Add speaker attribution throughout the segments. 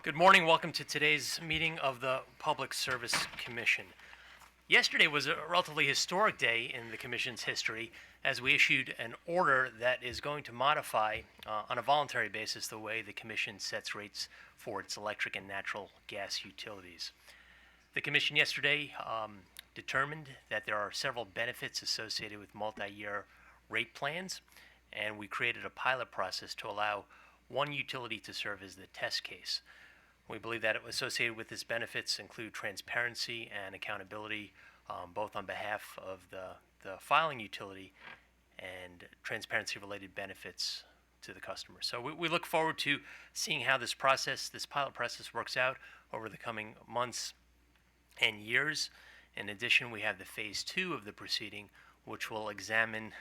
Speaker 1: Good morning. Welcome to today's meeting of the Public Service Commission. Yesterday was a relatively historic day in the Commission's history as we issued an order that is going to modify, on a voluntary basis, the way the Commission sets rates for its electric and natural gas utilities. The Commission yesterday determined that there are several benefits associated with multi-year rate plans, and we created a pilot process to allow one utility to serve as the test case. We believe that associated with its benefits include transparency and accountability, both on behalf of the filing utility and transparency-related benefits to the customer. So we look forward to seeing how this pilot process works out over the coming months and years. In addition, we have the phase 2 of the proceeding, which will examine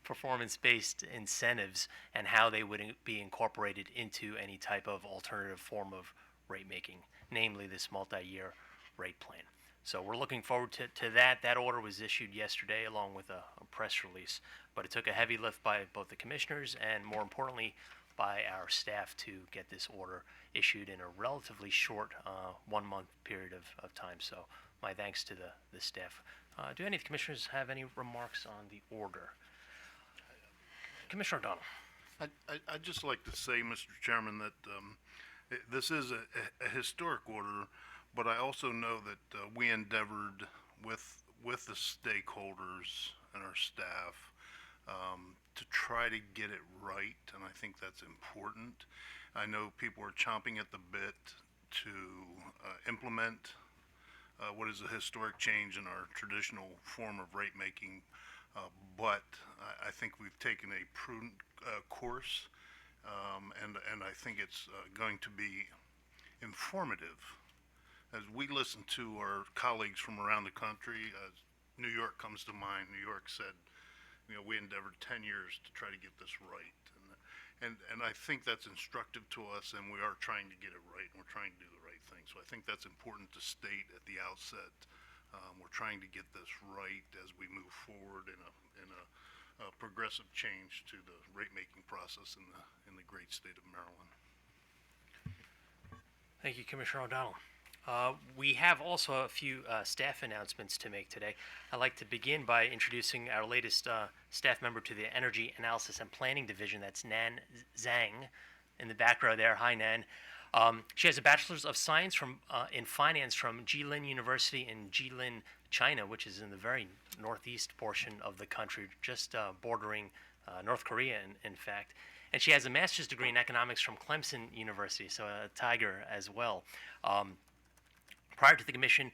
Speaker 1: performance-based incentives and how they would be incorporated into any type of alternative form of rate making, namely this multi-year rate plan. So we're looking forward to that. That order was issued yesterday along with a press release, but it took a heavy lift by both the commissioners and, more importantly, by our staff to get this order issued in a relatively short 1 month period of time. So my thanks to the staff. Do any of the commissioners have any remarks on the order? Commissioner O'Donnell.
Speaker 2: I'd just like to say, Mr. Chairman, that this is a historic order, but I also know that we endeavored with the stakeholders and our staff to try to get it right, and I think that's important. I know people are chomping at the bit to implement what is a historic change in our traditional form of rate making, but I think we've taken a prudent course, and I think it's going to be informative. As we listen to our colleagues from around the country, New York comes to mind. New York said, we endeavored 10 years to try to get this right. And I think that's instructive to us, and we are trying to get it right, and we're trying to do the right thing. So I think that's important to state at the outset. We're trying to get this right as we move forward in a progressive change to the rate-making process in the great state of Maryland.
Speaker 1: Thank you, Commissioner O'Donnell. We have also a few staff announcements to make today. I'd like to begin by introducing our latest staff member to the Energy Analysis and Planning Division. That's Nan Zhang in the back row there. Hi, Nan. She has a Bachelor's of Science in Finance from Jilin University in Jilin, China, which is in the very northeast portion of the country, just bordering North Korea, in fact. And she has a master's degree in economics from Clemson University, so a tiger as well. Prior to the commission,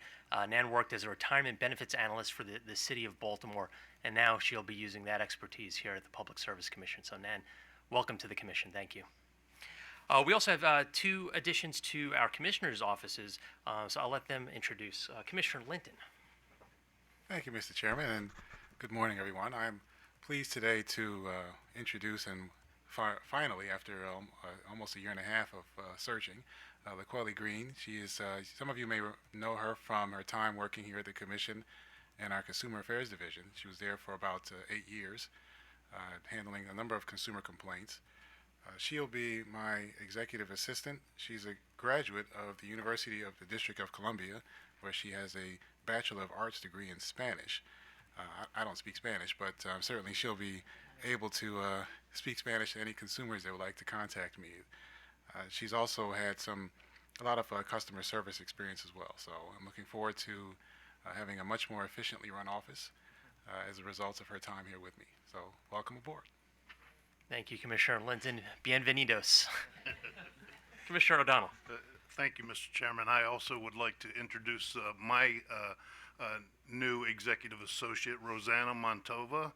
Speaker 1: Nan worked as a retirement benefits analyst for the city of Baltimore, and now she'll be using that expertise here at the Public Service Commission. So Nan, welcome to the commission. Thank you. We also have two additions to our commissioners' offices, so I'll let them introduce. Commissioner Linton.
Speaker 3: Thank you, Mr. Chairman, and good morning, everyone. I'm pleased today to introduce and finally, after almost a year and a half of searching, LaQuelle Green. She is, some of you may know her from her time working here at the Commission in our Consumer Affairs Division. She was there for about 8 years, handling a number of consumer complaints. She'll be my executive assistant. She's a graduate of the University of the District of Columbia, where she has a Bachelor of Arts degree in Spanish. I don't speak Spanish, but certainly she'll be able to speak Spanish to any consumers that would like to contact me. She's also had a lot of customer service experience as well. So I'm looking forward to having a much more efficiently run office as a result of her time here with me. So welcome aboard.
Speaker 1: Thank you, Commissioner Linton. Bienvenidos. Commissioner O'Donnell.
Speaker 2: Thank you, Mr. Chairman. I also would like to introduce my new executive associate, Rosanna Montova.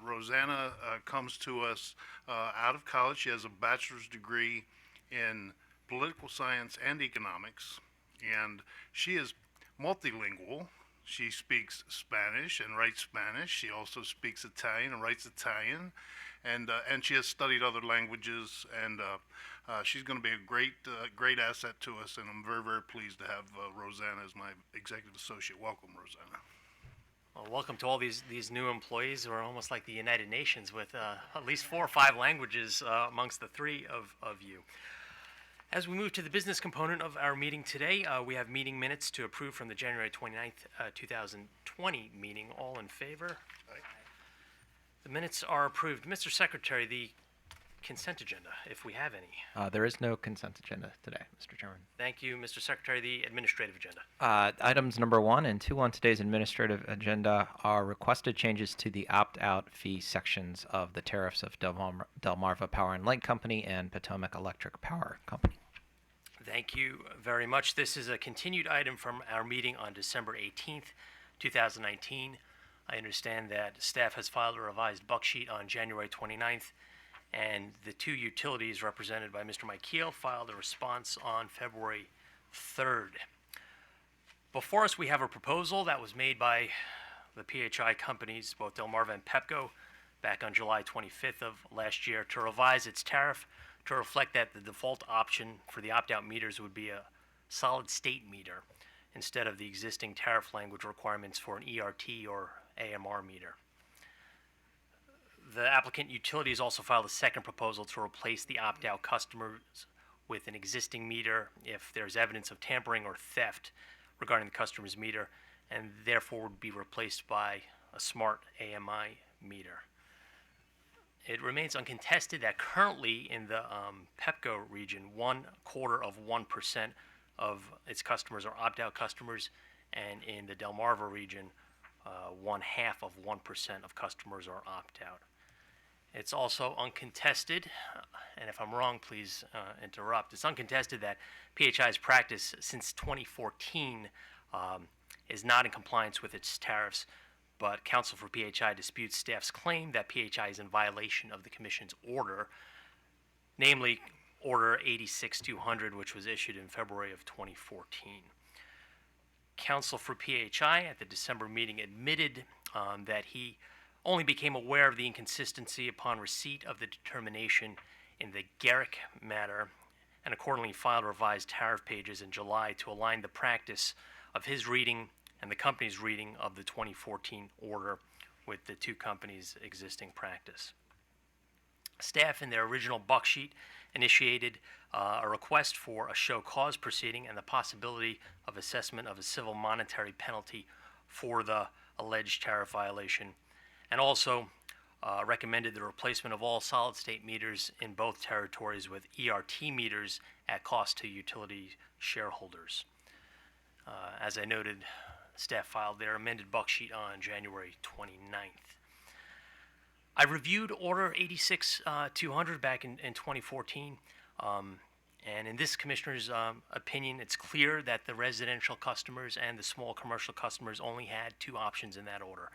Speaker 2: Rosanna comes to us out of college. She has a bachelor's degree in political science and economics, and she is multilingual. She speaks Spanish and writes Spanish. She also speaks Italian and writes Italian, and she has studied other languages, and she's going to be a great asset to us, and I'm very, very pleased to have Rosanna as my executive associate. Welcome, Rosanna.
Speaker 1: Well, welcome to all these new employees who are almost like the United Nations with at least 4 or 5 languages amongst the 3 of you. As we move to the business component of our meeting today, we have meeting minutes to approve from the January 29th, 2020 meeting. All in favor?
Speaker 2: Aye.
Speaker 1: The minutes are approved. Mr. Secretary, the consent agenda, if we have any.
Speaker 4: There is no consent agenda today, Mr. Chairman.
Speaker 1: Thank you, Mr. Secretary. The administrative agenda.
Speaker 4: Items number 1 and 2 on today's administrative agenda are requested changes to the opt-out fee sections of the tariffs of Delmarva Power and Light Company and Potomac Electric Power Company.
Speaker 1: Thank you very much. This is a continued item from our meeting on December 18th, 2019. I understand that staff has filed a revised buck sheet on January 29th, and the two utilities represented by Mr. Mike Keel filed a response on February 3rd. Before us, we have a proposal that was made by the PHI companies, both Delmarva and Pepco, back on July 25th of last year to revise its tariff to reflect that the default option for the opt-out meters would be a solid-state meter instead of the existing tariff language requirements for an ERT or AMR meter. The applicant utilities also filed a second proposal to replace the opt-out customers with an existing meter if there's evidence of tampering or theft regarding the customer's meter, and therefore would be replaced by a smart AMI meter. It remains uncontested that currently in the Pepco region, 0.25% of its customers are opt-out customers, and in the Delmarva region, 0.5% of customers are opt-out. It's also uncontested, and if I'm wrong, please interrupt. It's uncontested that PHI's practice since 2014 is not in compliance with its tariffs, but counsel for PHI disputes staff's claim that PHI is in violation of the Commission's order, namely Order 86-200, which was issued in February of 2014. Counsel for PHI at the December meeting admitted that he only became aware of the inconsistency upon receipt of the determination in the Garrick matter, and accordingly filed revised tariff pages in July to align the practice of his reading and the company's reading of the 2014 order with the two companies' existing practice. Staff in their original buck sheet initiated a request for a show cause proceeding and the possibility of assessment of a civil monetary penalty for the alleged tariff violation, and also recommended the replacement of all solid-state meters in both territories with ERT meters at cost to utility shareholders. As I noted, staff filed their amended buck sheet on January 29th. I reviewed Order 86-200 back in 2014, and in this Commissioner's opinion, it's clear that the residential customers and the small commercial customers only had two options in that order.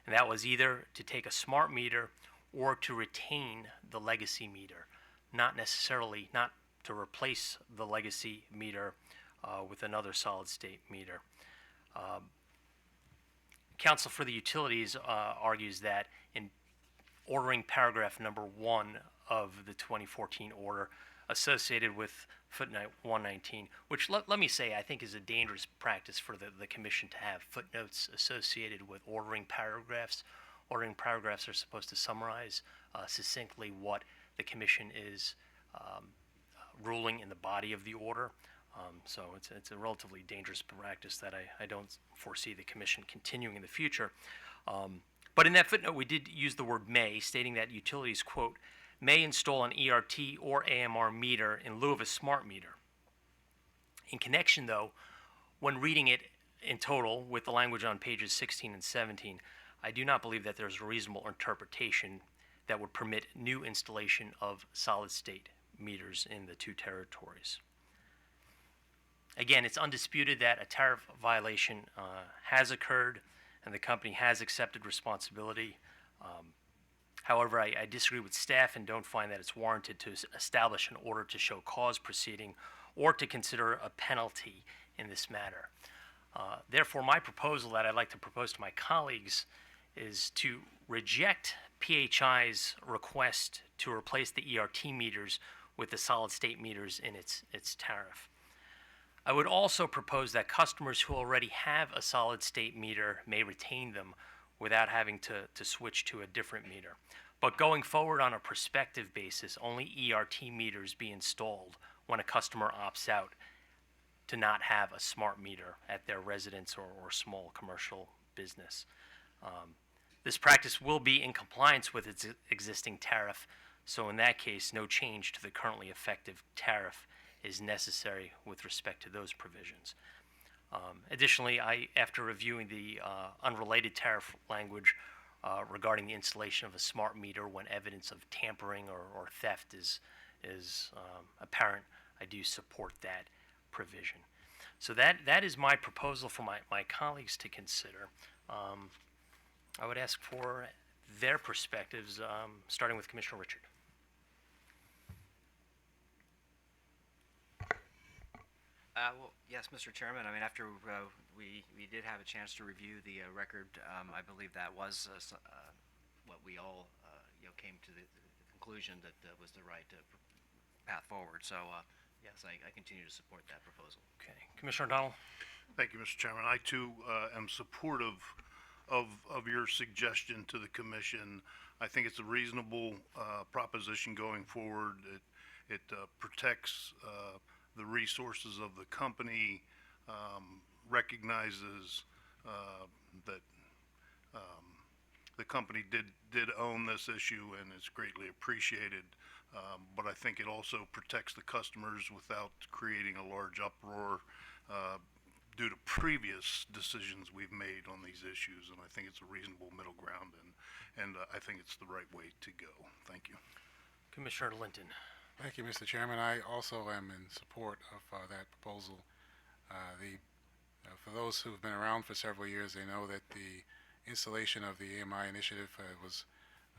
Speaker 1: And that was either to take a smart meter or to retain the legacy meter, not to replace the legacy meter with another solid-state meter. Counsel for the utilities argues that in ordering paragraph number 1 of the 2014 order associated with footnote 119, which let me say I think is a dangerous practice for the Commission to have footnotes associated with ordering paragraphs. Ordering paragraphs are supposed to summarize succinctly what the Commission is ruling in the body of the order. So it's a relatively dangerous practice that I don't foresee the Commission continuing in the future. But in that footnote, we did use the word may, stating that utilities, quote, may install an ERT or AMR meter in lieu of a smart meter. In connection, though, when reading it in total with the language on pages 16 and 17, I do not believe that there's a reasonable interpretation that would permit new installation of solid-state meters in the two territories. Again, it's undisputed that a tariff violation has occurred and the company has accepted responsibility. However, I disagree with staff and don't find that it's warranted to establish an order to show cause proceeding or to consider a penalty in this matter. Therefore, my proposal that I'd like to propose to my colleagues is to reject PHI's request to replace the ERT meters with the solid-state meters in its tariff. I would also propose that customers who already have a solid-state meter may retain them without having to switch to a different meter. But going forward on a prospective basis, only ERT meters be installed when a customer opts out to not have a smart meter at their residence or small commercial business. This practice will be in compliance with its existing tariff, so in that case, no change to the currently effective tariff is necessary with respect to those provisions. Additionally, after reviewing the unrelated tariff language regarding the installation of a smart meter when evidence of tampering or theft is apparent, I do support that provision. So that is my proposal for my colleagues to consider. I would ask for their perspectives, starting with Commissioner Richard.
Speaker 5: Well, yes, Mr. Chairman. I mean, after we did have a chance to review the record, I believe that was what we all came to the conclusion that was the right path forward. So yes, I continue to support that proposal.
Speaker 1: Okay, Commissioner O'Donnell.
Speaker 2: Thank you, Mr. Chairman. I too am supportive of your suggestion to the commission. I think it's a reasonable proposition going forward. It protects the resources of the company, recognizes that the company did own this issue and it's greatly appreciated. But I think it also protects the customers without creating a large uproar due to previous decisions we've made on these issues. And I think it's a reasonable middle ground, and I think it's the right way to go. Thank you.
Speaker 1: Commissioner Linton.
Speaker 3: Thank you, Mr. Chairman. I also am in support of that proposal. For those who have been around for several years, they know that the installation of the AMI initiative was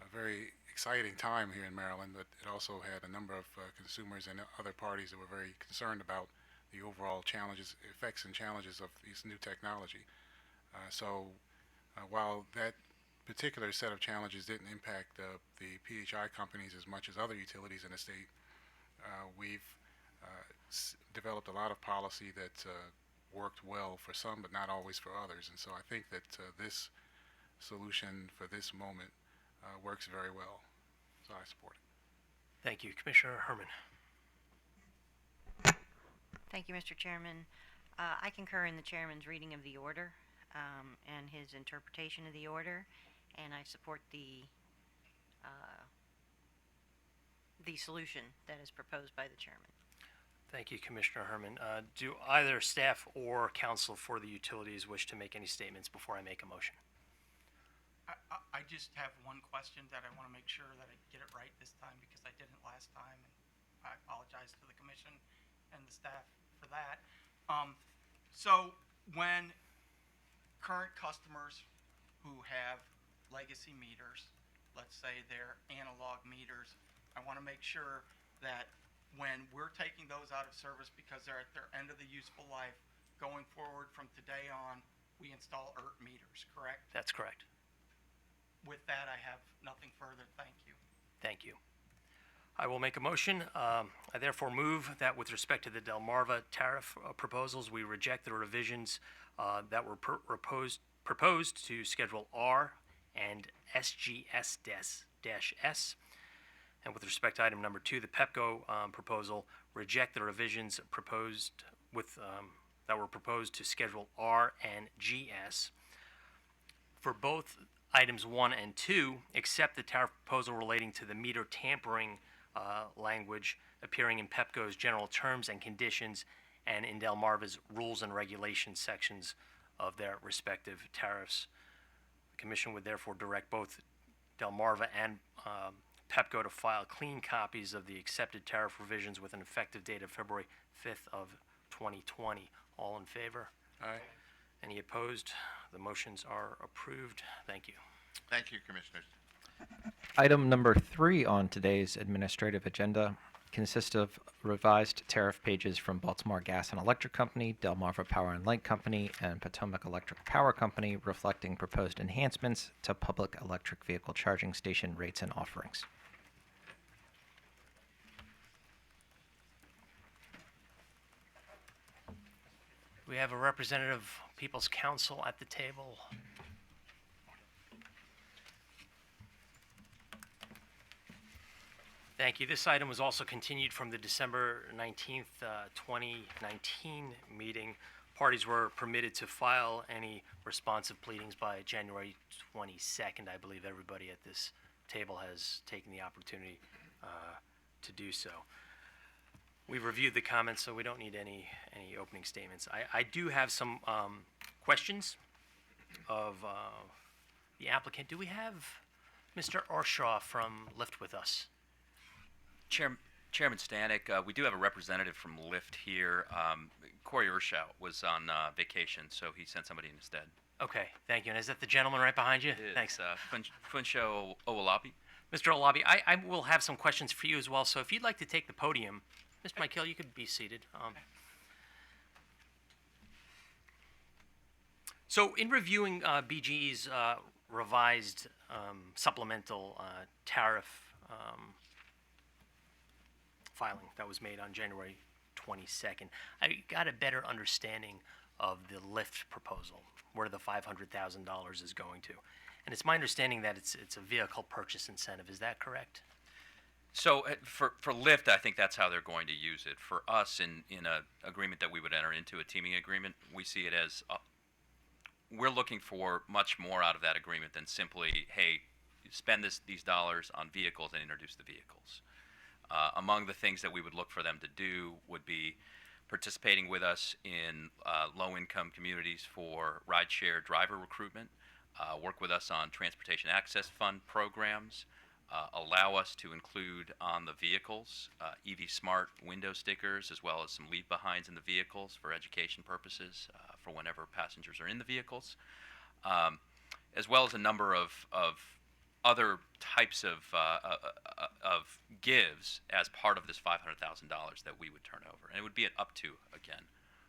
Speaker 3: a very exciting time here in Maryland, but it also had a number of consumers and other parties that were very concerned about the overall effects and challenges of this new technology. While that particular set of challenges didn't impact the PHI companies as much as other utilities in the state, we've developed a lot of policy that worked well for some, but not always for others. And so I think that this solution for this moment works very well. So I support it.
Speaker 1: Thank you. Commissioner Herman.
Speaker 6: Thank you, Mr. Chairman. I concur in the chairman's reading of the order and his interpretation of the order, and I support the solution that is proposed by the chairman.
Speaker 1: Thank you, Commissioner Herman. Do either staff or counsel for the utilities wish to make any statements before I make a motion?
Speaker 7: I just have one question that I want to make sure that I get it right this time, because I didn't last time, and I apologize to the commission and the staff for that. So when current customers who have legacy meters, let's say they're analog meters, I want to make sure that when we're taking those out of service because they're at their end of the useful life, going forward from today on, we install ERT meters, correct?
Speaker 1: That's correct.
Speaker 7: With that, I have nothing further. Thank you.
Speaker 1: Thank you. I will make a motion. I therefore move that with respect to the Delmarva tariff proposals, we reject the revisions that were proposed to Schedule R and SGS-S. And with respect to item number 2, the PEPCO proposal, reject the revisions proposed that were proposed to Schedule R and GS. For both items 1 and 2, accept the tariff proposal relating to the meter tampering language appearing in PEPCO's general terms and conditions and in Delmarva's rules and regulations sections of their respective tariffs. The Commission would therefore direct both Delmarva and PEPCO to file clean copies of the accepted tariff revisions with an effective date of February 5th of 2020. All in favor?
Speaker 3: Aye.
Speaker 1: Any opposed? The motions are approved. Thank you.
Speaker 8: Thank you, Commissioners.
Speaker 4: Item number 3 on today's administrative agenda consists of revised tariff pages from Baltimore Gas and Electric Company, Delmarva Power and Light Company, and Potomac Electric Power Company, reflecting proposed enhancements to public electric vehicle charging station rates and offerings.
Speaker 1: We have a representative of People's Council at the table. Thank you. This item was also continued from the December 19th, 2019 meeting. Parties were permitted to file any responsive pleadings by January 22nd. I believe everybody at this table has taken the opportunity to do so. We've reviewed the comments, so we don't need any opening statements. I do have some questions of the applicant. Do we have Mr. Orshaw from Lyft with us?
Speaker 8: Chairman Stanek, we do have a representative from Lyft here. Corey Urshow was on vacation, so he sent somebody instead.
Speaker 1: Okay, thank you. And is that the gentleman right behind you? Thanks.
Speaker 8: Funsho Owolabi.
Speaker 1: Mr. Olabi, I will have some questions for you as well, so if you'd like to take the podium, Mr. Michael, you could be seated. So in reviewing BGE's revised supplemental tariff filing that was made on January 22nd, I got a better understanding of the Lyft proposal, where the $500,000 is going to. And it's my understanding that it's a vehicle purchase incentive. Is that correct?
Speaker 8: So for Lyft, I think that's how they're going to use it. For us, in an agreement that we would enter into, a teaming agreement, we see it as we're looking for much more out of that agreement than simply, hey, spend these dollars on vehicles and introduce the vehicles. Among the things that we would look for them to do would be participating with us in low-income communities for rideshare driver recruitment, work with us on transportation access fund programs, allow us to include on the vehicles EV Smart window stickers, as well as some leave behinds in the vehicles for education purposes for whenever passengers are in the vehicles, as well as a number of other types of gives as part of this $500,000 that we would turn over. And it would be an up to, again.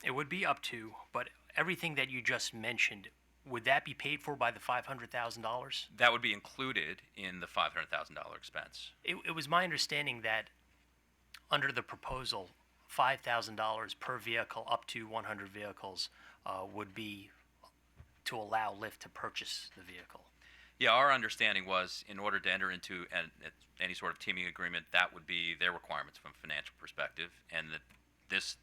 Speaker 1: It would be up to, but everything that you just mentioned, would that be paid for by the $500,000?
Speaker 8: That would be included in the $500,000 expense.
Speaker 1: It was my understanding that under the proposal, $5,000 per vehicle, up to 100 vehicles, would be to allow Lyft to purchase the vehicle.
Speaker 8: Yeah, our understanding was in order to enter into any sort of teaming agreement, that would be their requirements from a financial perspective, and that this,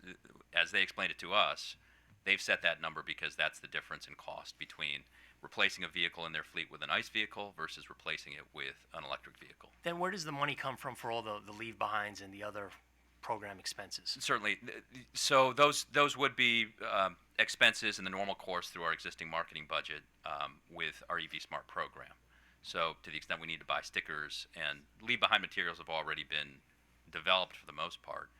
Speaker 8: as they explained it to us, they've set that number because that's the difference in cost between replacing a vehicle in their fleet with an ICE vehicle versus replacing it with an electric vehicle.
Speaker 1: Then where does the money come from for all the leave behinds and the other program expenses?
Speaker 8: Certainly. So those would be expenses in the normal course through our existing marketing budget with our EV Smart program. So to the extent we need to buy stickers, and leave behind materials have already been developed for the most part,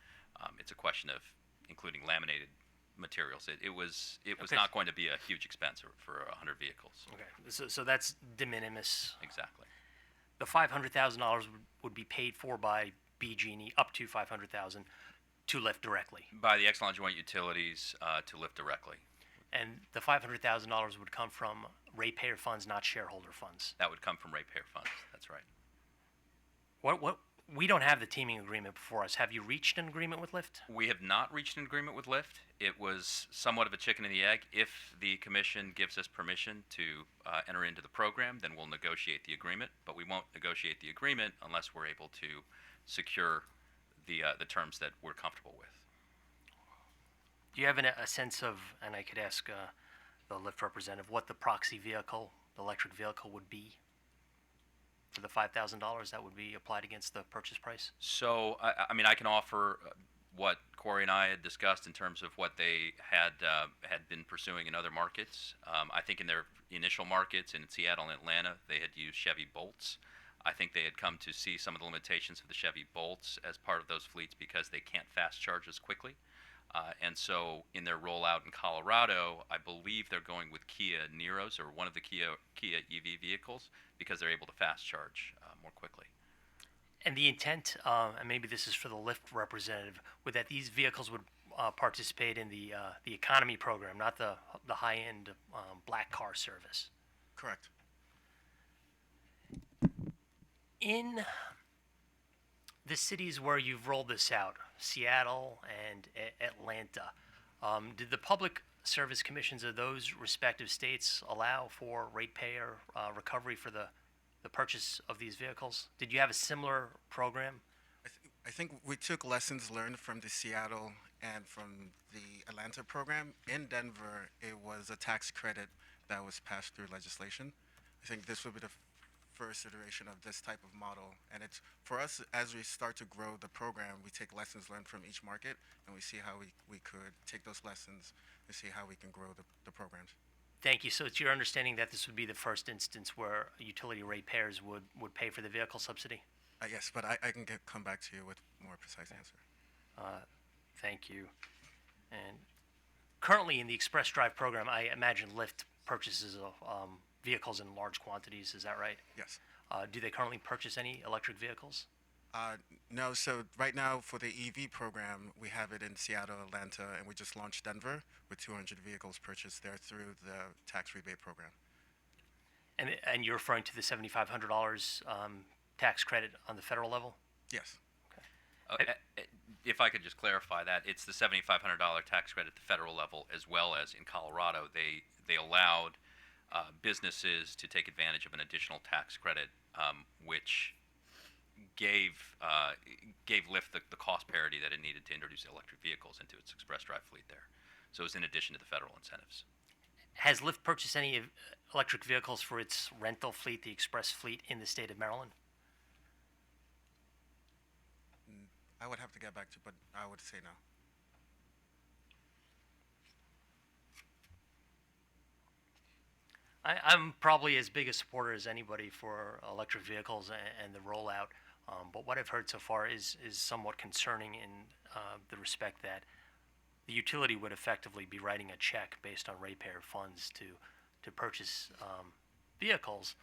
Speaker 8: it's a question of including laminated materials. It was
Speaker 1: Okay.
Speaker 8: not going to be a huge expense for 100 vehicles.
Speaker 1: Okay, so that's de minimis.
Speaker 8: Exactly.
Speaker 1: The $500,000 would be paid for by BG&E, up to $500,000 to Lyft directly.
Speaker 8: By the Exelon Joint Utilities to Lyft directly.
Speaker 1: And the $500,000 would come from ratepayer funds, not shareholder funds.
Speaker 8: That would come from ratepayer funds. That's right.
Speaker 1: What we don't have the teaming agreement before us. Have you reached an agreement with Lyft?
Speaker 8: We have not reached an agreement with Lyft. It was somewhat of a chicken and the egg. If the commission gives us permission to enter into the program, then we'll negotiate the agreement. But we won't negotiate the agreement unless we're able to secure the terms that we're comfortable with.
Speaker 1: Do you have a sense of, and I could ask the Lyft representative, what the proxy vehicle, the electric vehicle, would be for the $5,000 that would be applied against the purchase price?
Speaker 8: So, I mean, I can offer what Corey and I had discussed in terms of what they had been pursuing in other markets. I think in their initial markets in Seattle and Atlanta, they had used Chevy Bolts. I think they had come to see some of the limitations of the Chevy Bolts as part of those fleets because they can't fast charge as quickly. And so in their rollout in Colorado, I believe they're going with Kia Niros, or one of the Kia EV vehicles, because they're able to fast charge more quickly.
Speaker 1: And the intent, and maybe this is for the Lyft representative, would that these vehicles would participate in the economy program, not the high-end black car service.
Speaker 9: Correct.
Speaker 1: In the cities where you've rolled this out, Seattle and Atlanta, did the public service commissions of those respective states allow for ratepayer recovery for the purchase of these vehicles? Did you have a similar program
Speaker 9: I think we took lessons learned from the Seattle and from the Atlanta program. In Denver, it was a tax credit that was passed through legislation. I think this would be the first iteration of this type of model. And it's for us, as we start to grow the program, we take lessons learned from each market and we see how we could take those lessons and see how we can grow the programs.
Speaker 1: Thank you. So it's your understanding that this would be the first instance where utility ratepayers would pay for the vehicle subsidy?
Speaker 9: Yes, but I can come back to you with more precise answer.
Speaker 1: Thank you. And currently in the Express Drive program, I imagine Lyft purchases vehicles in large quantities. Is that right?
Speaker 9: Yes.
Speaker 1: Do they currently purchase any electric vehicles?
Speaker 9: No, so right now for the EV program, we have it in Seattle, Atlanta, and we just launched Denver with 200 vehicles purchased there through the tax rebate program.
Speaker 1: And you're referring to the $7,500 tax credit on the federal level?
Speaker 9: Yes.
Speaker 8: If I could just clarify that, it's the $7,500 tax credit at the federal level, as well as in Colorado, they allowed businesses to take advantage of an additional tax credit, which gave Lyft the cost parity that it needed to introduce electric vehicles into its express drive fleet there. So it was in addition to the federal incentives.
Speaker 1: Has Lyft purchased any electric vehicles for its rental fleet, the express fleet, in the state of Maryland?
Speaker 9: I would have to get back to, but I would say no.
Speaker 1: I'm probably as big a supporter as anybody for electric vehicles and the rollout, but what I've heard so far is somewhat concerning in the respect that the utility would effectively be writing a check based on ratepayer funds to purchase vehicles.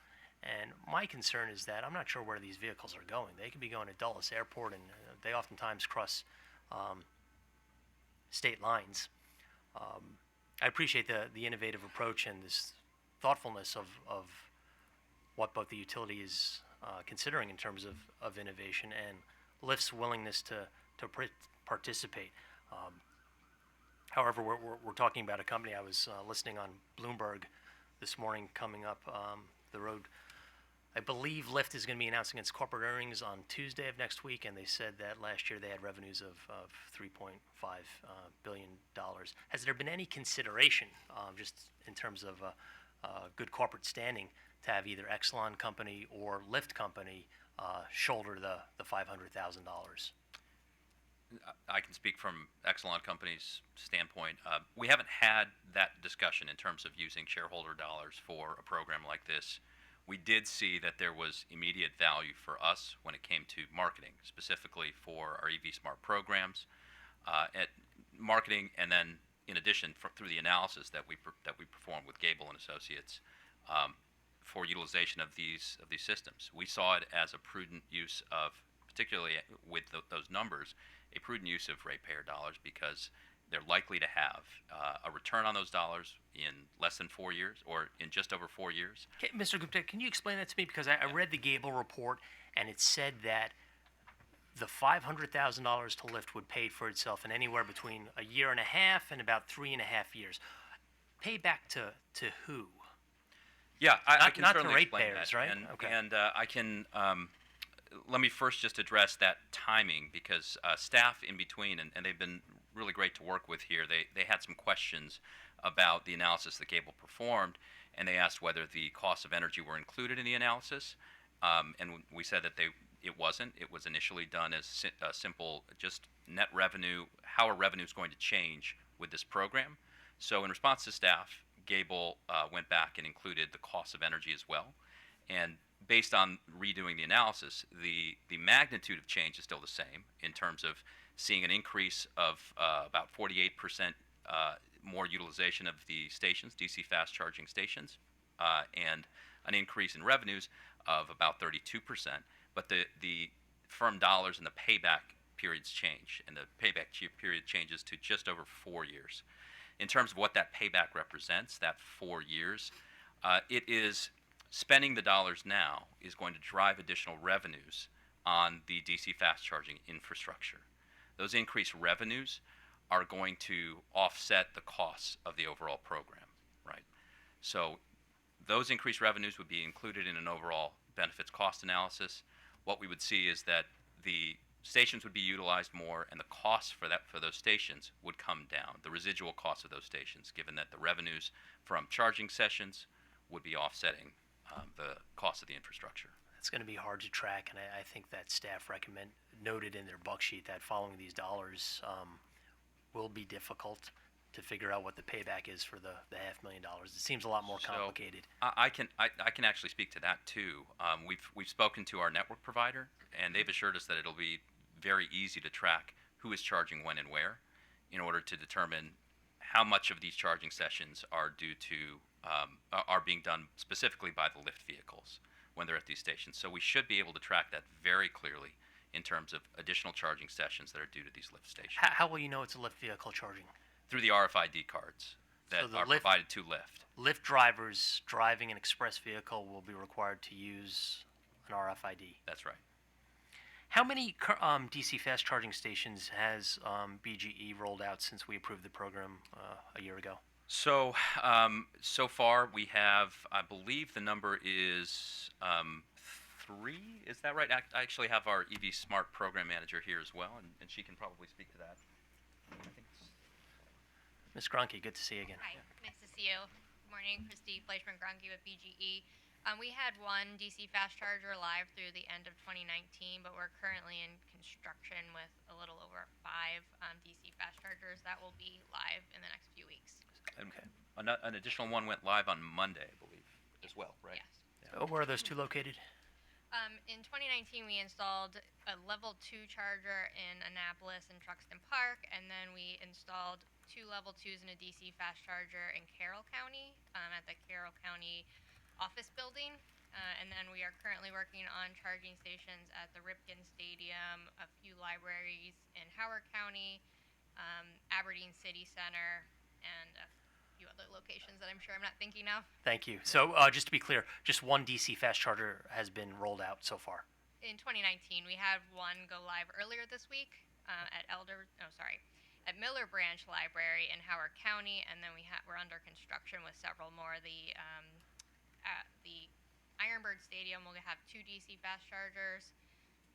Speaker 1: And my concern is that I'm not sure where these vehicles are going. They could be going to Dulles Airport, and they oftentimes cross state lines. I appreciate the innovative approach and this thoughtfulness of what both the utility is considering in terms of innovation and Lyft's willingness to participate. However, we're talking about a company. I was listening on Bloomberg this morning coming up the road. I believe Lyft is going to be announcing its corporate earnings on Tuesday of next week, and they said that last year they had revenues of $3.5 billion. Has there been any consideration, just in terms of good corporate standing, to have either Exelon Company or Lyft Company shoulder the $500,000?
Speaker 8: I can speak from Exelon Company's standpoint. We haven't had that discussion in terms of using shareholder dollars for a program like this. We did see that there was immediate value for us when it came to marketing, specifically for our EV Smart programs, at marketing, and then in addition through the analysis that we performed with Gable and Associates for utilization of these systems. We saw it as a prudent use of, particularly with those numbers, a prudent use of ratepayer dollars because they're likely to have a return on those dollars in less than 4 years or in just over 4 years.
Speaker 1: Okay, Mr. Gupta, can you explain that to me? Because I read the Gable report, and it said that the $500,000 to Lyft would pay for itself in anywhere between a year and a half and about 3.5 years. Pay back to who?
Speaker 8: Yeah, I can
Speaker 1: not to
Speaker 8: certainly explain
Speaker 1: ratepayers,
Speaker 8: that.
Speaker 1: right?
Speaker 8: And,
Speaker 1: Okay.
Speaker 8: and I can let me first just address that timing because staff in between, and they've been really great to work with here. They had some questions about the analysis that Gable performed, and they asked whether the costs of energy were included in the analysis, and we said that it wasn't. It was initially done as simple, just net revenue, how are revenues going to change with this program. So in response to staff, Gable went back and included the cost of energy as well, and based on redoing the analysis, the magnitude of change is still the same in terms of seeing an increase of about 48% more utilization of the stations, DC fast charging stations, and an increase in revenues of about 32%. But the firm dollars and the payback periods change, and the payback period changes to just over 4 years. In terms of what that payback represents, that 4 years, it is spending the dollars now is going to drive additional revenues on the DC fast charging infrastructure. Those increased revenues are going to offset the costs of the overall program, right? So those increased revenues would be included in an overall benefits cost analysis. What we would see is that the stations would be utilized more, and the cost for those stations would come down. The residual cost of those stations, given that the revenues from charging sessions would be offsetting the cost of the infrastructure.
Speaker 1: It's going to be hard to track, and I think that staff noted in their buck sheet that following these dollars will be difficult to figure out what the payback is for the $500,000. It seems a lot more
Speaker 8: So,
Speaker 1: complicated.
Speaker 8: I can actually speak to that too. We've spoken to our network provider, and they've assured us that it'll be very easy to track who is charging when and where, in order to determine how much of these charging sessions are due to are being done specifically by the Lyft vehicles when they're at these stations. So we should be able to track that very clearly in terms of additional charging sessions that are due to these Lyft stations
Speaker 1: How will you know it's a Lyft vehicle charging?
Speaker 8: through the RFID cards that
Speaker 1: So the
Speaker 8: are
Speaker 1: Lyft-
Speaker 8: provided to Lyft.
Speaker 1: Lyft drivers driving an express vehicle will be required to use an RFID.
Speaker 8: That's right.
Speaker 1: How many DC fast charging stations has BGE rolled out since we approved the program a year ago?
Speaker 8: So, so far we have, I believe the number is 3. Is that right? I actually have our EV Smart program manager here as well, and she can probably speak to that. I think it's-
Speaker 1: Ms. Gronke, good to see you again.
Speaker 10: Hi, nice to see you. Good morning, Christy Fleischman-Gronke with BGE. We had one DC fast charger live through the end of 2019, but we're currently in construction with a little over 5 DC fast chargers that will be live in the next few weeks.
Speaker 8: And an additional one went live on Monday, I believe, as well, right?
Speaker 10: Yes.
Speaker 1: Where are those two located?
Speaker 10: In 2019, we installed a level 2 charger in Annapolis and Truxton Park, and then we installed 2 level 2s and a DC fast charger in Carroll County at the Carroll County office building. And then we are currently working on charging stations at the Ripken Stadium, a few libraries in Howard County, Aberdeen City Center, and a few other locations that I'm sure I'm not thinking of.
Speaker 1: Thank you. So just to be clear, just one DC fast charger has been rolled out so far.
Speaker 10: In 2019, we had one go live earlier this week at Miller Branch Library in Howard County, and then we're under construction with several more. At the Ironbird Stadium, we'll have 2 DC fast chargers,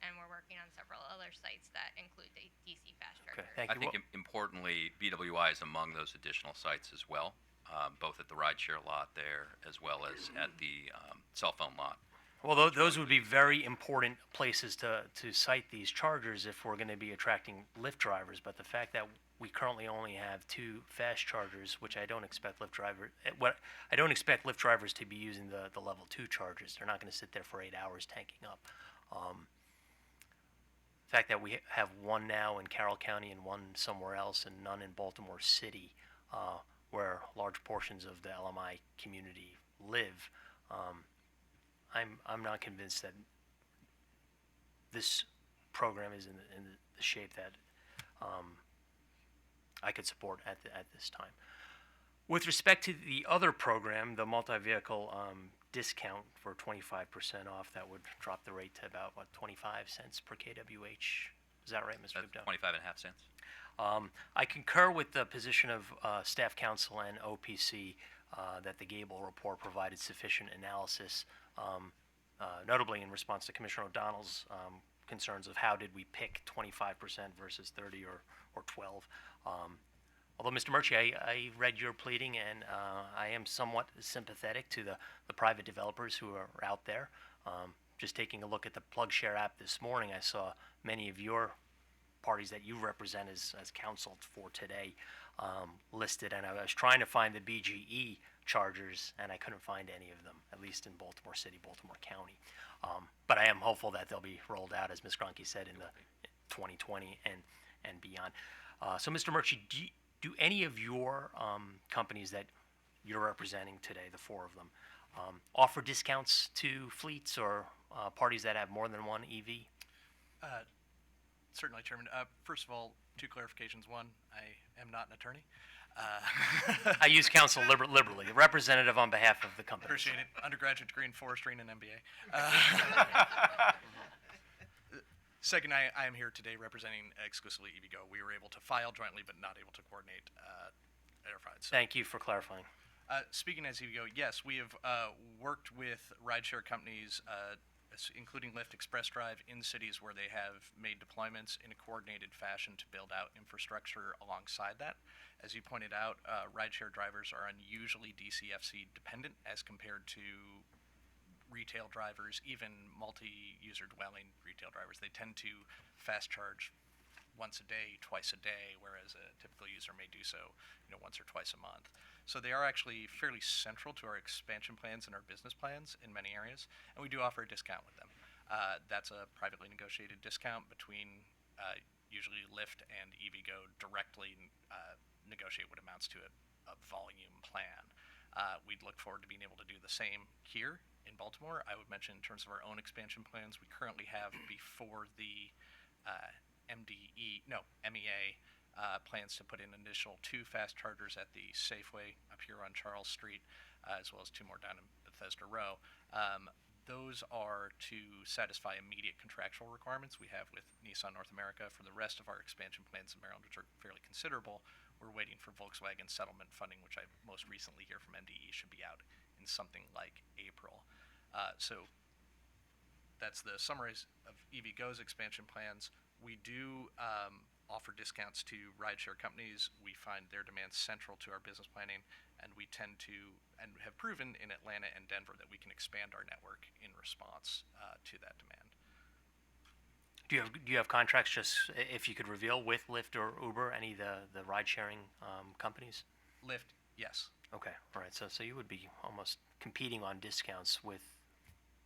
Speaker 10: and we're working on several other sites that include the DC fast chargers.
Speaker 1: Okay, thank
Speaker 8: I
Speaker 1: you.
Speaker 8: think importantly, BWI is among those additional sites as well, both at the rideshare lot there as well as at the cell phone lot.
Speaker 1: Well, those would be very important places to site these chargers if we're going to be attracting Lyft drivers. But the fact that we currently only have 2 fast chargers, which I don't expect Lyft Lyft drivers to be using the level 2 chargers. They're not going to sit there for 8 hours tanking up. The fact that we have one now in Carroll County and one somewhere else, and none in Baltimore City, where large portions of the LMI community live. I'm not convinced that this program is in the shape that I could support at this time. With respect to the other program, the multi-vehicle discount for 25% off, that would drop the rate to about 25 cents per kWh. Is that right, Mr.
Speaker 8: That's
Speaker 1: Gupta?
Speaker 8: 25.5 cents.
Speaker 1: I concur with the position of Staff Counsel and OPC that the Gable report provided sufficient analysis, notably in response to Commissioner O'Donnell's concerns of how did we pick 25% versus 30 or 12. Although, Mr. Murchie, I read your pleading, and I am somewhat sympathetic to the private developers who are out there. Just taking a look at the PlugShare app this morning, I saw many of your parties that you represent as counsel for today listed, and I was trying to find the BGE chargers, and I couldn't find any of them, at least in Baltimore City, Baltimore County. But I am hopeful that they'll be rolled out, as Ms. Gronke said, in the 2020 and beyond. So, Mr. Murchie, do any of your companies that you're representing today, the 4 of them, offer discounts to fleets or parties that have more than one EV?
Speaker 11: Certainly, Chairman. First of all, 2 clarifications. One, I am not an attorney.
Speaker 1: I use counsel liberally, a representative on behalf of the company.
Speaker 11: Appreciate it. Undergraduate degree in forestry and an MBA. Second, I am here today representing exclusively EVgo. We were able to file jointly, but not able to coordinate verified. So,
Speaker 1: Thank you for clarifying.
Speaker 11: speaking as EVgo, yes, we have worked with rideshare companies including Lyft Express Drive, in cities where they have made deployments in a coordinated fashion to build out infrastructure alongside that. As you pointed out, rideshare drivers are unusually DCFC dependent as compared to retail drivers, even multi-user dwelling retail drivers. They tend to fast charge once a day, twice a day, whereas a typical user may do so, once or twice a month. So they are actually fairly central to our expansion plans and our business plans in many areas, and we do offer a discount with them. That's a privately negotiated discount between usually Lyft and EVgo directly negotiate what amounts to a volume plan. We'd look forward to being able to do the same here in Baltimore. I would mention in terms of our own expansion plans, we currently have before the MEA plans to put in an additional 2 fast chargers at the Safeway up here on Charles Street, as well as 2 more down in Bethesda Row. Those are to satisfy immediate contractual requirements we have with Nissan North America. For the rest of our expansion plans in Maryland, which are fairly considerable, we're waiting for Volkswagen settlement funding, which I most recently hear from MDE should be out in something like April. So that's the summaries of EVgo's expansion plans. We do offer discounts to rideshare companies. We find their demand central to our business planning, and we tend to, and have proven in Atlanta and Denver, that we can expand our network in response to that demand.
Speaker 1: Do you have contracts, just if you could reveal, with Lyft or Uber, any of the ride sharing companies?
Speaker 11: Lyft, yes.
Speaker 1: Okay, all right. So you would be almost competing on discounts with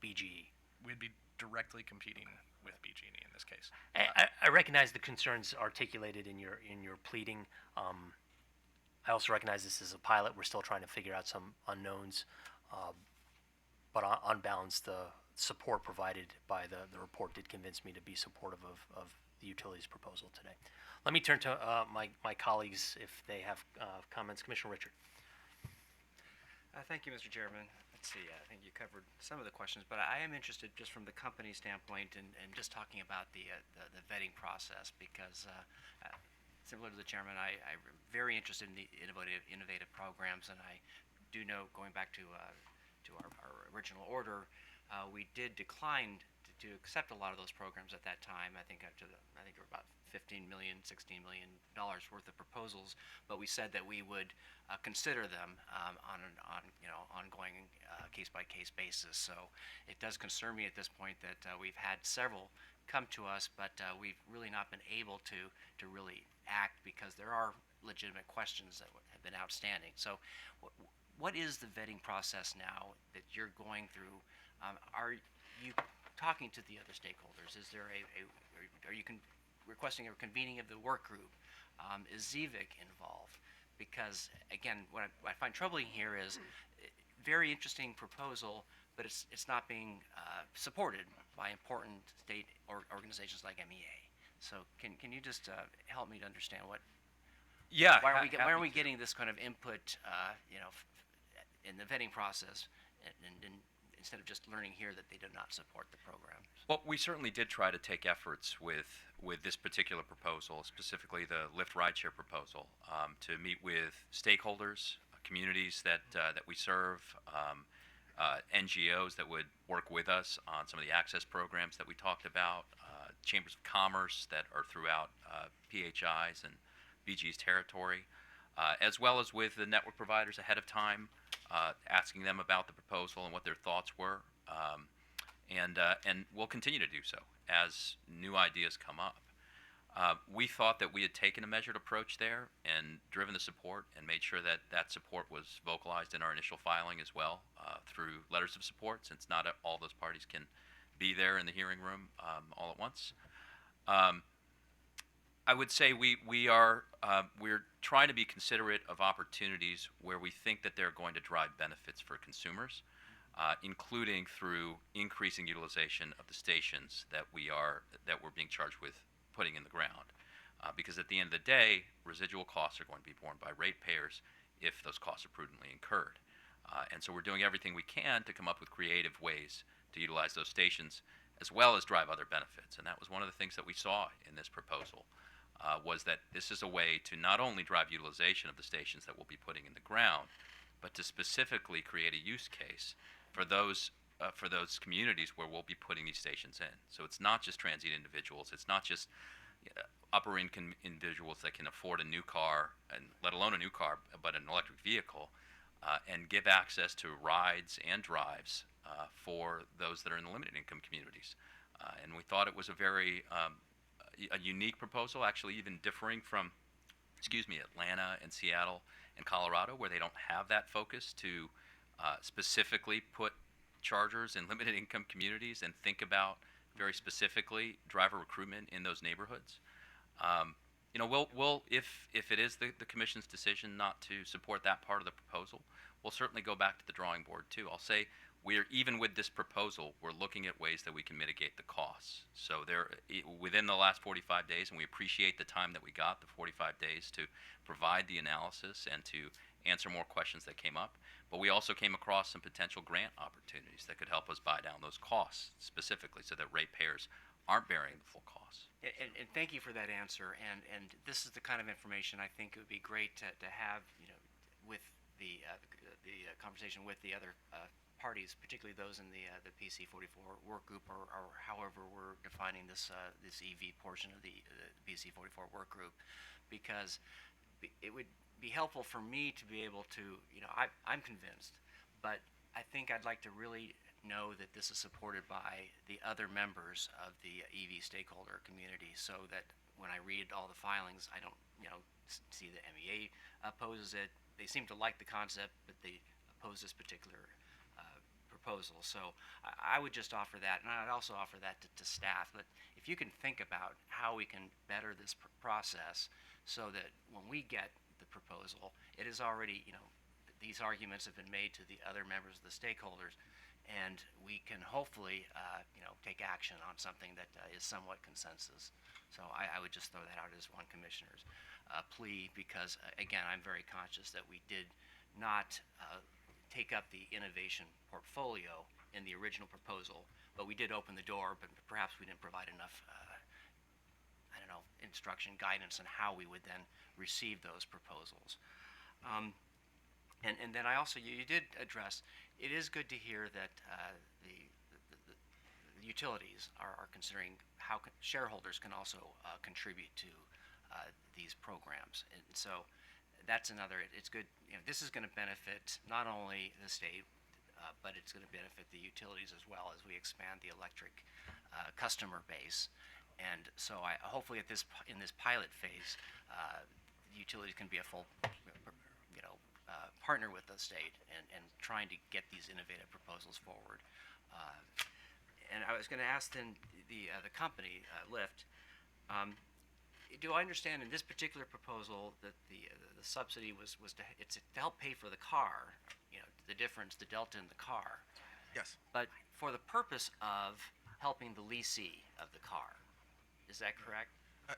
Speaker 1: BGE.
Speaker 11: We'd be directly competing with BG&E in this case.
Speaker 1: I recognize the concerns articulated in your pleading. I also recognize this is a pilot. We're still trying to figure out some unknowns. But on balance, the support provided by the report did convince me to be supportive of the utilities proposal today. Let me turn to my colleagues if they have comments. Commissioner Richard.
Speaker 5: Thank you, Mr. Chairman. Let's see, I think you covered some of the questions, but I am interested just from the company standpoint and just talking about the vetting process, because similar to the chairman, I'm very interested in the innovative programs, and I do know, going back to our original order, we did decline to accept a lot of those programs at that time. I think there were about $15 million, $16 million worth of proposals, but we said that we would consider them on an ongoing case-by-case basis. So it does concern me at this point that we've had several come to us, but we've really not been able to really act because there are legitimate questions that have been outstanding. So what is the vetting process now that you're going through? Are you talking to the other stakeholders? Is there are you requesting a convening of the work group? Is ZVIC involved? Because again, what I find troubling here is very interesting proposal, but it's not being supported by important state organizations like MEA. So can you just help me to understand what?
Speaker 8: Yeah.
Speaker 5: Why are we getting this kind of input? In the vetting process, and instead of just learning here that they do not support the program.
Speaker 8: Well, we certainly did try to take efforts with this particular proposal, specifically the Lyft rideshare proposal, to meet with stakeholders, communities that we serve, NGOs that would work with us on some of the access programs that we talked about, chambers of commerce that are throughout PHI's and BG's territory, as well as with the network providers ahead of time, asking them about the proposal and what their thoughts were, and we'll continue to do so as new ideas come up. We thought that we had taken a measured approach there and driven the support and made sure that that support was vocalized in our initial filing as well, through letters of support, since not all those parties can be there in the hearing room all at once. I would say we're trying to be considerate of opportunities where we think that they're going to drive benefits for consumers, including through increasing utilization of the stations that we're being charged with putting in the ground. Because at the end of the day, residual costs are going to be borne by ratepayers if those costs are prudently incurred. And so we're doing everything we can to come up with creative ways to utilize those stations, as well as drive other benefits. And that was one of the things that we saw in this proposal, was that this is a way to not only drive utilization of the stations that we'll be putting in the ground, but to specifically create a use case for those for those communities where we'll be putting these stations in. So it's not just transient individuals. It's not just upper income individuals that can afford a new car, and let alone a new car, but an electric vehicle, and give access to rides and drives for those that are in the limited income communities. And we thought it was a very a unique proposal, actually even differing from, Atlanta and Seattle and Colorado, where they don't have that focus to specifically put chargers in limited income communities and think about very specifically driver recruitment in those neighborhoods. We'll if it is the commission's decision not to support that part of the proposal, we'll certainly go back to the drawing board too. I'll say even with this proposal, we're looking at ways that we can mitigate the costs. So within the last 45 days, and we appreciate the time that we got, the 45 days to provide the analysis and to answer more questions that came up. But we also came across some potential grant opportunities that could help us buy down those costs specifically, so that ratepayers aren't bearing the full costs.
Speaker 5: And thank you for that answer. And this is the kind of information I think it would be great to have, with the conversation with the other parties, particularly those in the PC 44 work group, or however we're defining this EV portion of the PC 44 work group, because it would be helpful for me to be able to, I'm convinced, but I think I'd like to really know that this is supported by the other members of the EV stakeholder community, so that when I read all the filings, I don't, see the MEA opposes it. They seem to like the concept, but they oppose this particular proposal. So I would just offer that, and I'd also offer that to staff. But if you can think about how we can better this process, so that when we get the proposal, it is already, these arguments have been made to the other members of the stakeholders, and we can hopefully, take action on something that is somewhat consensus. So I would just throw that out as one commissioner's plea, because again, I'm very conscious that we did not take up the innovation portfolio in the original proposal, but we did open the door, but perhaps we didn't provide enough instruction, guidance on how we would then receive those proposals. And then I also, you did address, it is good to hear that the utilities are considering how shareholders can also contribute to these programs. And so that's another, it's good, this is going to benefit not only the state, but it's going to benefit the utilities as well, as we expand the electric customer base. And so hopefully in this pilot phase, the utilities can be a full partner with the state and trying to get these innovative proposals forward. And I was going to ask then the company, Lyft, do I understand in this particular proposal that the subsidy was to help pay for the car, the difference, the delta in the car,
Speaker 9: Yes.
Speaker 5: but for the purpose of helping the leasee of the car. Is that correct?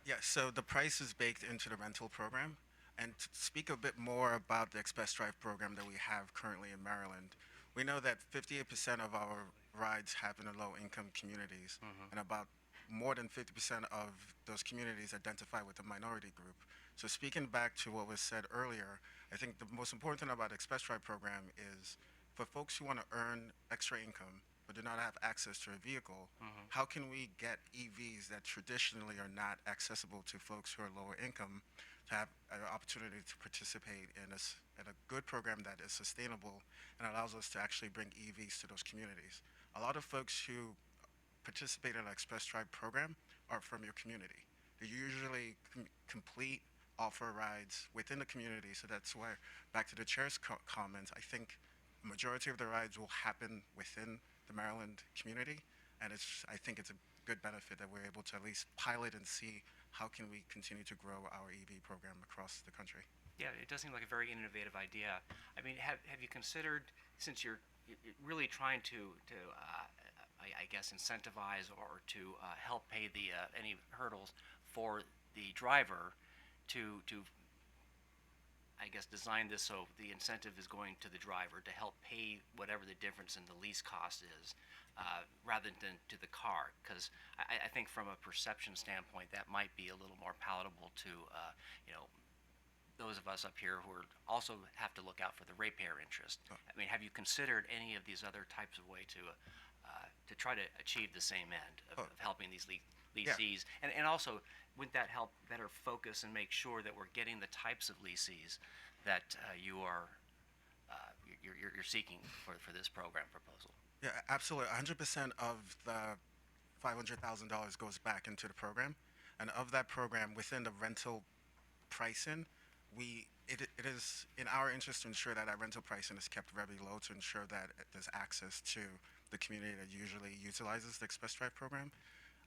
Speaker 9: Yeah, so the price is baked into the rental program. And to speak a bit more about the Express Drive program that we have currently in Maryland, we know that 58% of our rides happen in low-income communities, and about more than 50% of those communities identify with the minority group. So speaking back to what was said earlier, I think the most important thing about the Express Drive program is for folks who want to earn extra income but do not have access to a vehicle, how can we get EVs that traditionally are not accessible to folks who are lower income to have an opportunity to participate in a good program that is sustainable and allows us to actually bring EVs to those communities? A lot of folks who participate in an Express Drive program are from your community. They usually complete offer rides within the community, so that's why, back to the chair's comments, I think the majority of the rides will happen within the Maryland community, and I think it's a good benefit that we're able to at least pilot and see how can we continue to grow our EV program across the country.
Speaker 5: Yeah, it does seem like a very innovative idea. I mean, have you considered, since you're really trying to I guess, incentivize or to help pay the any hurdles for the driver to I guess, design this so the incentive is going to the driver to help pay whatever the difference in the lease cost is, rather than to the car. Because I think from a perception standpoint, that might be a little more palatable to, those of us up here who are also have to look out for the ratepayer interest. I mean, have you considered any of these other types of way to try to achieve the same end of helping these leasees? And also, wouldn't that help better focus and make sure that we're getting the types of leasees that you're seeking for this program proposal?
Speaker 9: Yeah, absolutely. 100% of the $500,000 goes back into the program, and of that program, within the rental pricing, it is in our interest to ensure that our rental pricing is kept very low to ensure that there's access to the community that usually utilizes the Express Drive program.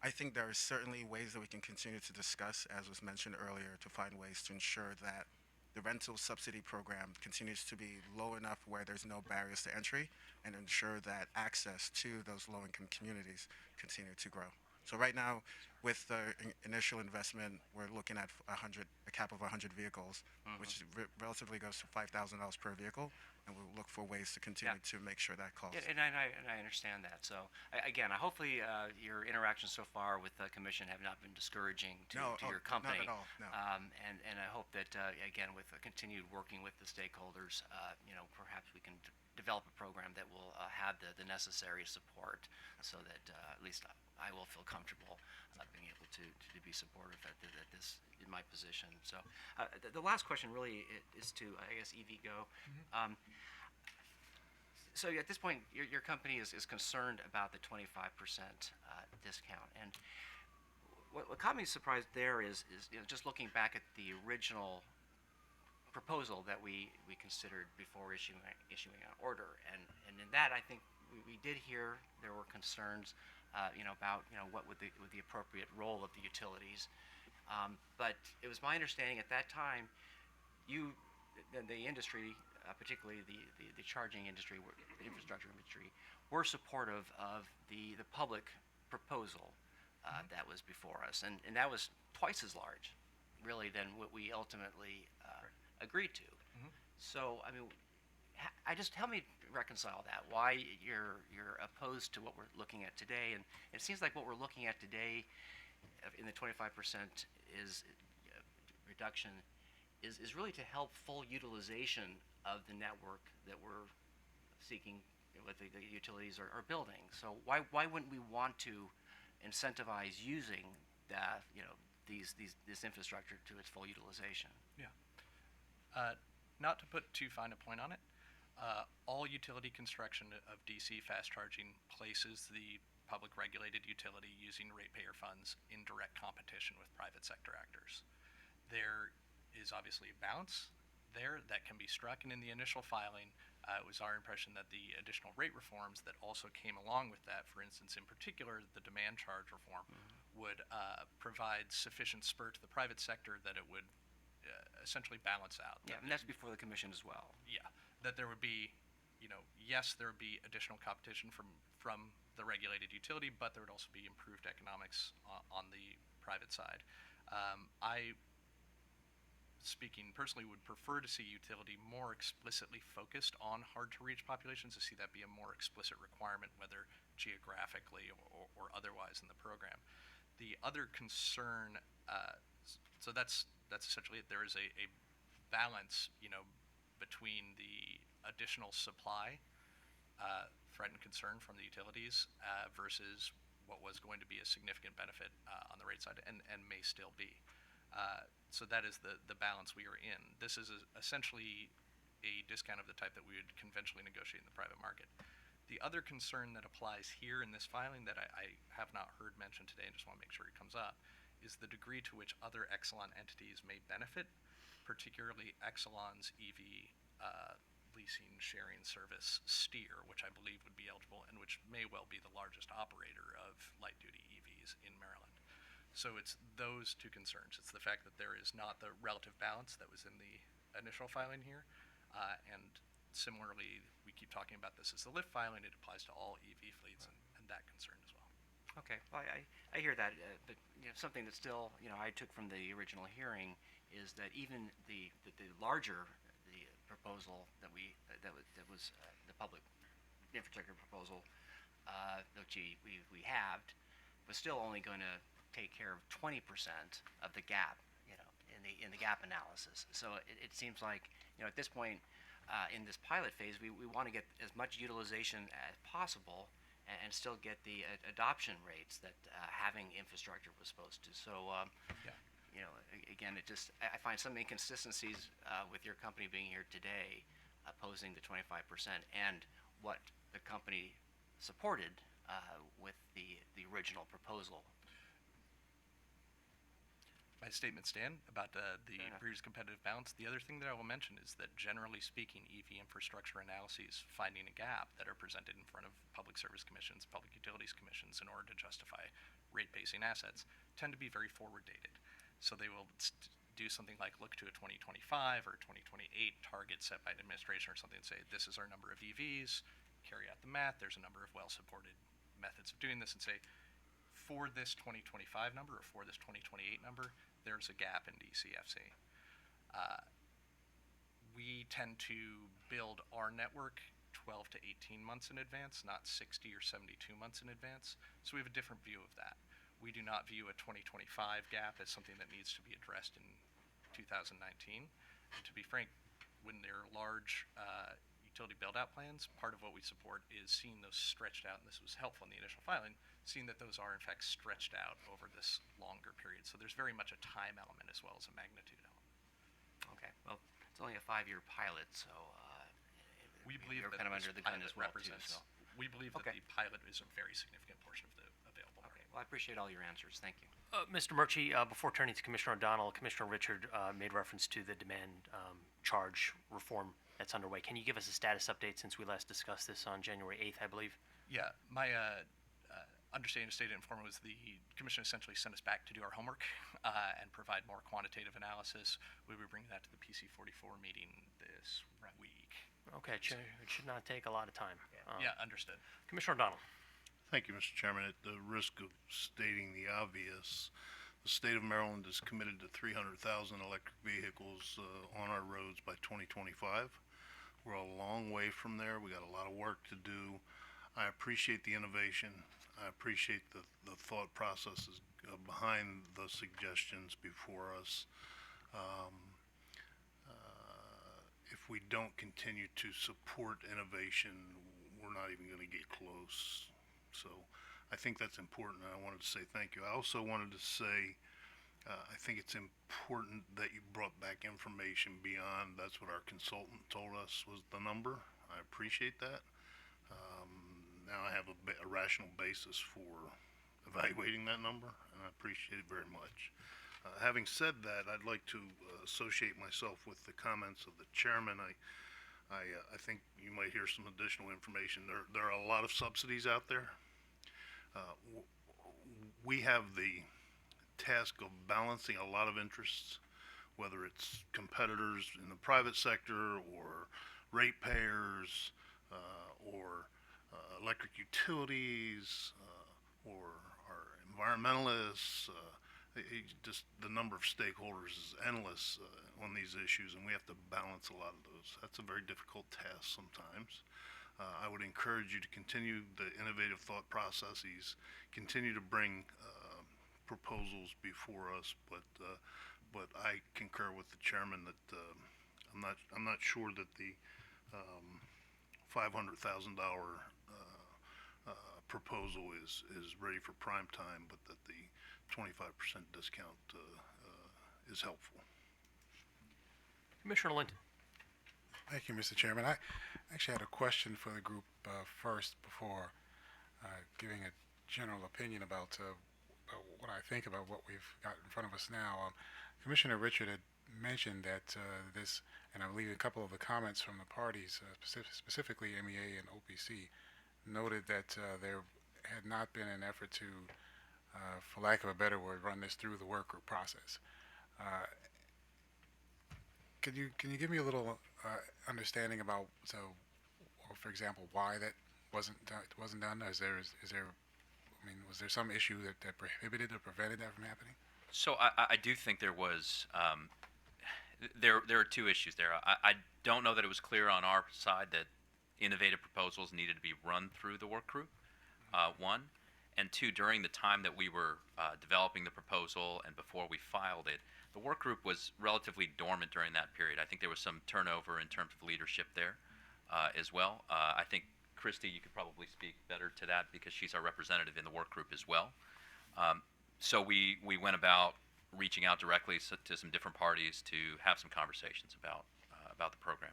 Speaker 9: I think there are certainly ways that we can continue to discuss, as was mentioned earlier, to find ways to ensure that the rental subsidy program continues to be low enough where there's no barriers to entry, and ensure that access to those low-income communities continue to grow. So right now, with the initial investment, we're looking at a cap of 100 vehicles, which relatively goes to $5,000 per vehicle, and we'll look for ways to continue to make sure that cost.
Speaker 5: Yeah, and I understand that. So again, hopefully your interactions so far with the commission have not been discouraging to your company.
Speaker 9: Not at all. No.
Speaker 5: And I hope that again, with continued working with the stakeholders, perhaps we can develop a program that will have the necessary support, so that at least I will feel comfortable being able to be supportive at this in my position. So the last question really is to, I guess, EVgo. So at this point, your company is concerned about the 25% discount, and what caught me surprised there is just looking back at the original proposal that we considered before issuing an order, and in that I think we did hear there were concerns, about what would the appropriate role of the utilities, but it was my understanding at that time, the industry, particularly the charging industry, the infrastructure industry, were supportive of the public proposal that was before us, and that was twice as large, really, than what we ultimately agreed to. So, I mean, I just help me reconcile that. Why you're opposed to what we're looking at today, and it seems like what we're looking at today, in the 25% is reduction, is really to help full utilization of the network that we're seeking, what the utilities are building. So why wouldn't we want to incentivize using that, this infrastructure to its full utilization?
Speaker 11: Yeah. Not to put too fine a point on it, all utility construction of DC fast charging places the public regulated utility using ratepayer funds in direct competition with private sector actors. There is obviously a balance there that can be struck, and in the initial filing, it was our impression that the additional rate reforms that also came along with that, for instance, in particular, the demand charge reform, would provide sufficient spur to the private sector that it would essentially balance out.
Speaker 5: Yeah, and that's before the commission as well.
Speaker 11: Yeah, that there would be, yes, there would be additional competition from the regulated utility, but there would also be improved economics on the private side. I, speaking personally, would prefer to see utility more explicitly focused on hard-to-reach populations, to see that be a more explicit requirement, whether geographically or otherwise in the program. The other concern, so that's essentially it. There is a balance, between the additional supply threat and concern from the utilities versus what was going to be a significant benefit on the rate side, and may still be. So that is the balance we are in. This is essentially a discount of the type that we would conventionally negotiate in the private market. The other concern that applies here in this filing that I have not heard mentioned today, and just want to make sure it comes up, is the degree to which other Exelon entities may benefit, particularly Exelon's EV leasing sharing service, Steer, which I believe would be eligible, and which may well be the largest operator of light-duty EVs in Maryland. So it's those two concerns. It's the fact that there is not the relative balance that was in the initial filing here, and similarly, we keep talking about this as the LIFT filing. It applies to all EV fleets, and that concern as well.
Speaker 5: Okay, well, I hear that, but something that still I took from the original hearing is that even the larger proposal that was the public infrastructure proposal that we halved was still only going to take care of 20% of the gap, in the gap analysis. So it seems like, at this point, in this pilot phase, we want to get as much utilization as possible and still get the adoption rates that having infrastructure was supposed to. So, again, I find some inconsistencies with your company being here today opposing the 25% and what the company supported with the original proposal.
Speaker 11: My statements stand about the previous competitive balance. The other thing that I will mention is that generally speaking, EV infrastructure analyses finding a gap that are presented in front of public service commissions, public utilities commissions in order to justify rate-basing assets tend to be very forward dated. So they will do something like look to a 2025 or 2028 target set by an administration or something and say, this is our number of EVs, carry out the math, there's a number of well-supported methods of doing this, and say, for this 2025 number or for this 2028 number, there's a gap in DCFC. We tend to build our network 12 to 18 months in advance, not 60 or 72 months in advance, so we have a different view of that. We do not view a 2025 gap as something that needs to be addressed in 2019. And to be frank, when there are large utility build-out plans, part of what we support is seeing those stretched out, and this was helpful in the initial filing, seeing that those are in fact stretched out over this longer period. So there's very much a time element as well as a magnitude element.
Speaker 5: Okay, well, it's only a 5-year pilot, so
Speaker 11: We believe
Speaker 5: we're
Speaker 11: that
Speaker 5: kind of
Speaker 11: this
Speaker 5: under the gun
Speaker 11: pilot
Speaker 5: as well, too,
Speaker 11: represents,
Speaker 5: so.
Speaker 11: we believe that
Speaker 5: Okay.
Speaker 11: the pilot is a very significant portion of the available market.
Speaker 5: Okay, well, I appreciate all your answers. Thank you.
Speaker 1: Mr. Murchie, before turning to Commissioner O'Donnell, Commissioner Richard made reference to the demand charge reform that's underway. Can you give us a status update since we last discussed this on January 8th, I believe?
Speaker 11: Yeah, my understanding of state informant was the commission essentially sent us back to do our homework and provide more quantitative analysis. We will bring that to the PC 44 meeting this week.
Speaker 1: Okay, it should not take a lot of time.
Speaker 11: Yeah, understood.
Speaker 1: Commissioner O'Donnell.
Speaker 2: Thank you, Mr. Chairman. At the risk of stating the obvious, the state of Maryland is committed to 300,000 electric vehicles on our roads by 2025. We're a long way from there. We got a lot of work to do. I appreciate the innovation. I appreciate the thought processes behind the suggestions before us. If we don't continue to support innovation, we're not even going to get close. So I think that's important, and I wanted to say thank you. I also wanted to say I think it's important that you brought back information beyond that's what our consultant told us was the number. I appreciate that. Now I have a rational basis for evaluating that number, and I appreciate it very much. Having said that, I'd like to associate myself with the comments of the chairman. I think you might hear some additional information. There are a lot of subsidies out there. We have the task of balancing a lot of interests, whether it's competitors in the private sector or ratepayers or electric utilities or our environmentalists. Just the number of stakeholders is endless on these issues, and we have to balance a lot of those. That's a very difficult task sometimes. I would encourage you to continue the innovative thought processes, continue to bring proposals before us, but I concur with the chairman that I'm not sure that the $500,000 proposal is ready for prime time, but that the 25% discount is helpful.
Speaker 1: Commissioner Linton.
Speaker 3: Thank you, Mr. Chairman. I actually had a question for the group first before giving a general opinion about what I think about what we've got in front of us now. Commissioner Richard had mentioned that this, and I believe a couple of the comments from the parties, specifically MEA and OPC, noted that there had not been an effort to, for lack of a better word, run this through the work group process. Can you give me a little understanding about, so, or for example, why that wasn't done? Is there, I mean, was there some issue that prohibited or prevented that from happening?
Speaker 8: So I do think there was, there are two issues there. I don't know that it was clear on our side that innovative proposals needed to be run through the work group, one. And two, during the time that we were developing the proposal and before we filed it, The work group was relatively dormant during that period. I think there was some turnover in terms of leadership there as well. I think, Christy, you could probably speak better to that because she's our representative in the work group as well. So we went about reaching out directly to some different parties to have some conversations about the program.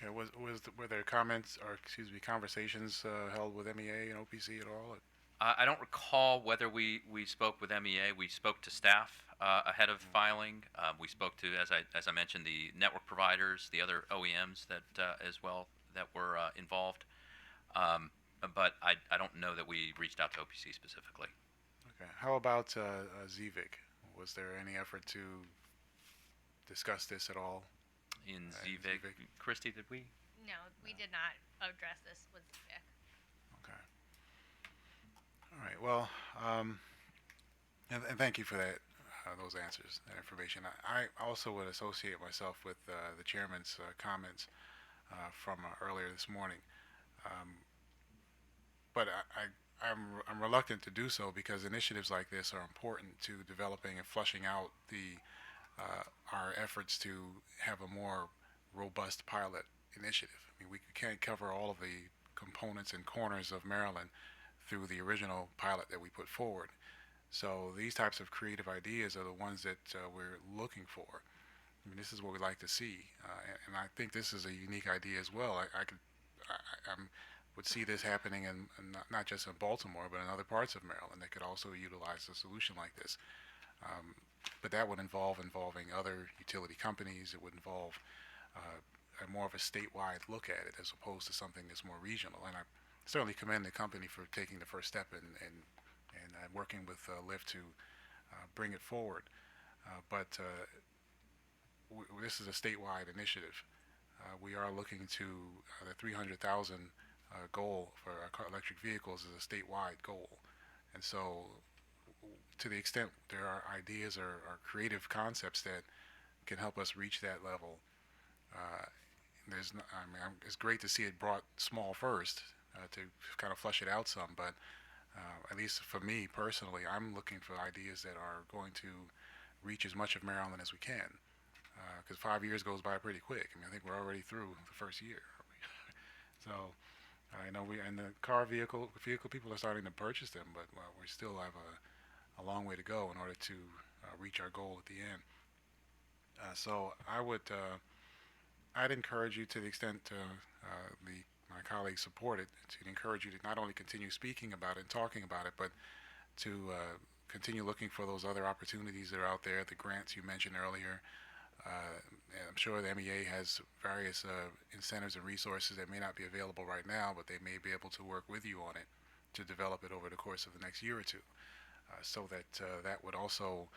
Speaker 3: Okay, were there comments, or excuse me, conversations held with MEA and OPC at all?
Speaker 8: I don't recall whether we spoke with MEA. We spoke to staff ahead of filing. We spoke to, as I mentioned, the network providers, the other OEMs that as well that were involved. But I don't know that we reached out to OPC specifically.
Speaker 3: Okay. How about ZVIC? Was there any effort to discuss this at all?
Speaker 8: In ZVIC, Christy, did we?
Speaker 10: No, we did not address this with Vic.
Speaker 3: Okay. All right. Well, and thank you for that, those answers, that information. I also would associate myself with the chairman's comments from earlier this morning, but I'm reluctant to do so because initiatives like this are important to developing and flushing out our efforts to have a more robust pilot initiative. I mean, we can't cover all of the components and corners of Maryland through the original pilot that we put forward. So these types of creative ideas are the ones that we're looking for. I mean, this is what we like to see, and I think this is a unique idea as well. I would see this happening in not just in Baltimore, but in other parts of Maryland that could also utilize a solution like this. But that would involving other utility companies. It would involve a more of a statewide look at it as opposed to something that's more regional. And I certainly commend the company for taking the first step and working with LIFT to bring it forward. But this is a statewide initiative. We are looking to the 300,000 goal for our electric vehicles is a statewide goal. And so to the extent there are ideas or creative concepts that can help us reach that level, it's great to see it brought small first to kind of flush it out some, but at least for me personally, I'm looking for ideas that are going to reach as much of Maryland as we can, because 5 years goes by pretty quick. I mean, I think we're already through the first year. So I know and the vehicle people are starting to purchase them, but we still have a long way to go in order to reach our goal at the end. So I'd encourage you, to the extent my colleagues support it, to encourage you to not only continue speaking about it and talking about it, but to continue looking for those other opportunities that are out there, the grants you mentioned earlier. And I'm sure the MEA has various incentives and resources that may not be available right now, but they may be able to work with you on it to develop it over the course of the next year or two, so that that would also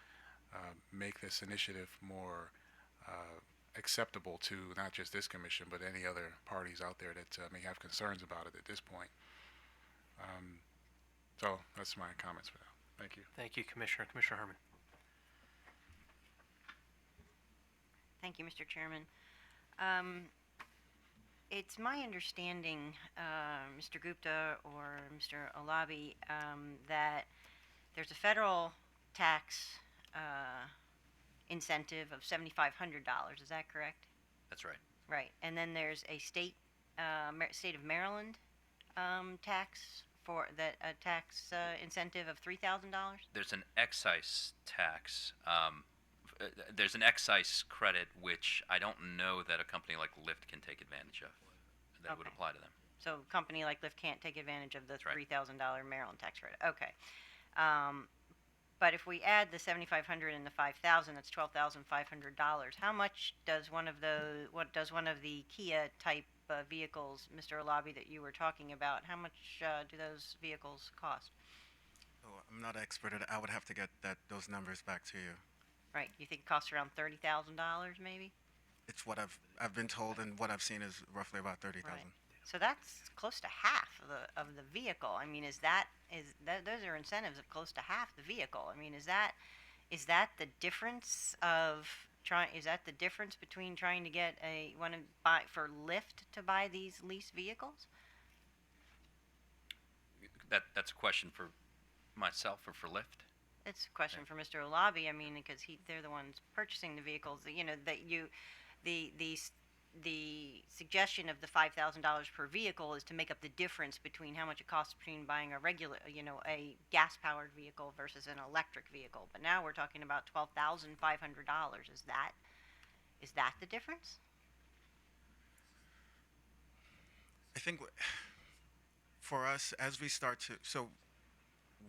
Speaker 3: make this initiative more acceptable to not just this commission, but any other parties out there that may have concerns about it at this point. So that's my comments for now. Thank you.
Speaker 1: Thank you, Commissioner. Commissioner Herman.
Speaker 6: Thank you, Mr. Chairman. It's my understanding, Mr. Gupta or Mr. Alabi, that there's a federal tax incentive of $7,500. Is that correct?
Speaker 8: That's right.
Speaker 6: Right. And then there's a state of Maryland tax for that tax incentive of $3,000.
Speaker 8: There's an excise tax. There's an excise credit, which I don't know that a company like Lyft can take advantage of. That would
Speaker 6: Okay.
Speaker 8: apply to them.
Speaker 6: So a company like Lyft can't take advantage of the
Speaker 8: That's right.
Speaker 6: $3,000 Maryland tax credit. Okay. But if we add the $7,500 and the $5,000, that's $12,500. How much does one of the Kia type vehicles, Mr. Alabi, that you were talking about, how much do those vehicles cost?
Speaker 9: Oh, I'm not an expert at it. I would have to get those numbers back to you.
Speaker 6: Right. You think it costs around $30,000 maybe?
Speaker 9: It's what I've been told, and what I've seen is roughly about 30,000.
Speaker 6: Right. So that's close to half of the vehicle. I mean, those are incentives of close to half the vehicle. I mean, is that the difference between trying to get for Lyft to buy these lease vehicles?
Speaker 8: That's a question for myself or for Lyft?
Speaker 6: it's a question for Mr. Olabi. I mean, because they're the ones purchasing the vehicles. You know, the suggestion of the $5,000 per vehicle is to make up the difference between how much it costs between buying a regular, a gas-powered vehicle versus an electric vehicle. But now we're talking about $12,500. Is that the difference?
Speaker 9: I think for us, as we start to, so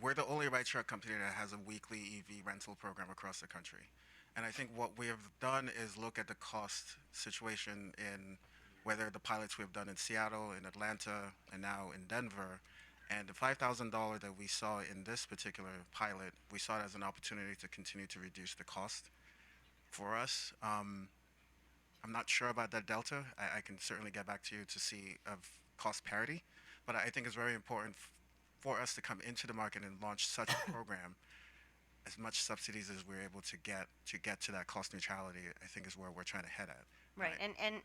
Speaker 9: we're the only ride truck company that has a weekly EV rental program across the country. And I think what we have done is look at the cost situation in whether the pilots we have done in Seattle, in Atlanta, and now in Denver. And the $5,000 that we saw in this particular pilot, we saw it as an opportunity to continue to reduce the cost. For us, I'm not sure about that delta. I can certainly get back to you to see of cost parity. But I think it's very important for us to come into the market and launch such a program. As much subsidies as we're able to get to that cost neutrality, I think is where we're trying to head at.
Speaker 6: Right,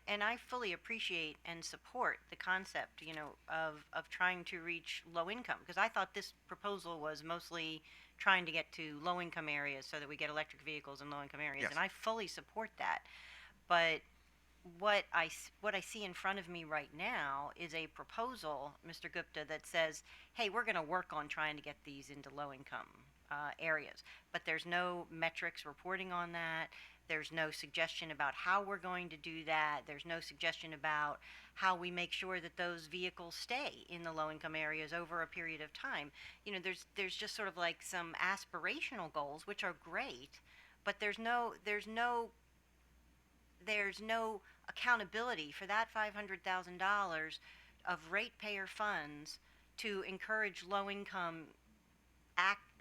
Speaker 6: and I fully appreciate and support the concept, of trying to reach low income, because I thought this proposal was mostly trying to get to low income areas so that we get electric vehicles in low income areas,
Speaker 9: Yes.
Speaker 6: and I fully support that. But what I see in front of me right now is a proposal, Mr. Gupta, that says, hey, we're going to work on trying to get these into low income areas. But there's no metrics reporting on that. There's no suggestion about how we're going to do that. There's no suggestion about how we make sure that those vehicles stay in the low-income areas over a period of time. There's just sort of like some aspirational goals, which are great, but there's no accountability for that $500,000 of ratepayer funds to encourage low-income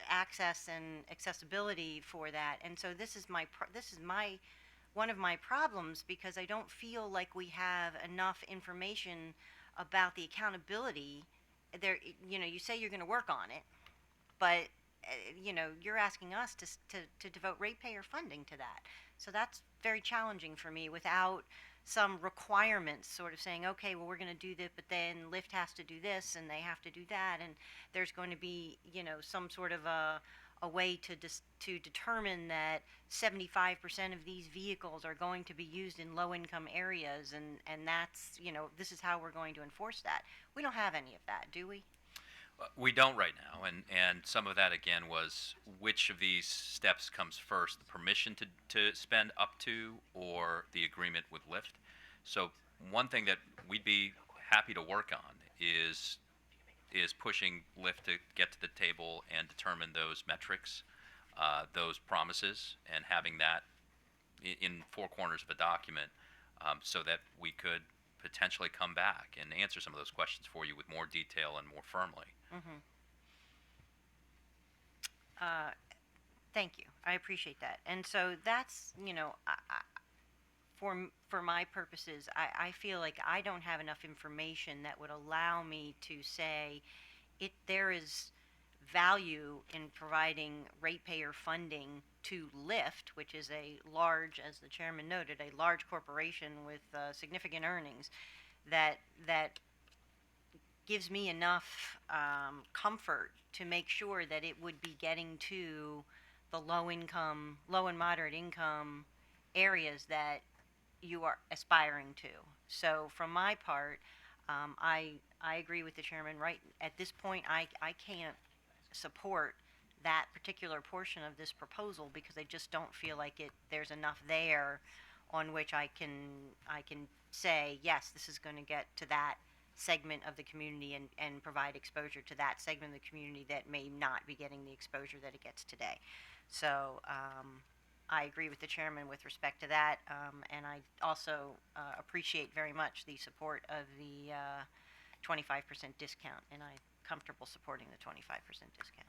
Speaker 6: access and accessibility for that. And so this is one of my problems, because I don't feel like we have enough information about the accountability. There, you say you're going to work on it, but you're asking us to devote ratepayer funding to that. So that's very challenging for me without some requirements sort of saying, okay, well, we're going to do this, but then Lyft has to do this and they have to do that, and there's going to be, some sort of a way to determine that 75% of these vehicles are going to be used in low-income areas, and that's, this is how we're going to enforce that. We don't have any of that, do we?
Speaker 8: We don't right now, and some of that again was which of these steps comes first: the permission to spend up to, or the agreement with Lyft. So one thing that we'd be happy to work on is pushing Lyft to get to the table and determine those metrics, those promises, and having that in four corners of a document, so that we could potentially come back and answer some of those questions for you with more detail and more firmly.
Speaker 6: Thank you. I appreciate that. And so that's, for my purposes, I feel like I don't have enough information that would allow me to say there is value in providing ratepayer funding to Lyft, which is a large, as the chairman noted, a large corporation with significant earnings, that gives me enough comfort to make sure that it would be getting to the low and moderate income areas that you are aspiring to. So from my part, I agree with the chairman. Right at this point, I can't support that particular portion of this proposal because I just don't feel like there's enough there on which I can say, yes, this is going to get to that segment of the community and provide exposure to that segment of the community that may not be getting the exposure that it gets today. So I agree with the chairman with respect to that, and I also appreciate very much the support of the 25% discount, and I'm comfortable supporting the 25% discount.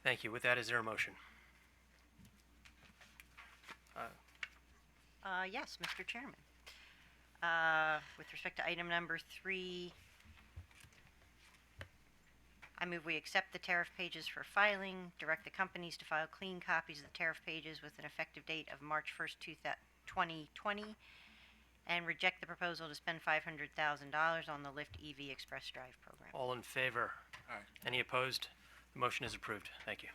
Speaker 1: Thank you. With that, is there a motion?
Speaker 6: Yes, Mr. Chairman. With respect to item number 3, I move we accept the tariff pages for filing, direct the companies to file clean copies of the tariff pages with an effective date of March 1st, 2020, and reject the proposal to spend $500,000 on the Lyft EV Express Drive program.
Speaker 1: All in favor?
Speaker 3: Aye.
Speaker 1: Any opposed? The motion is approved. Thank you.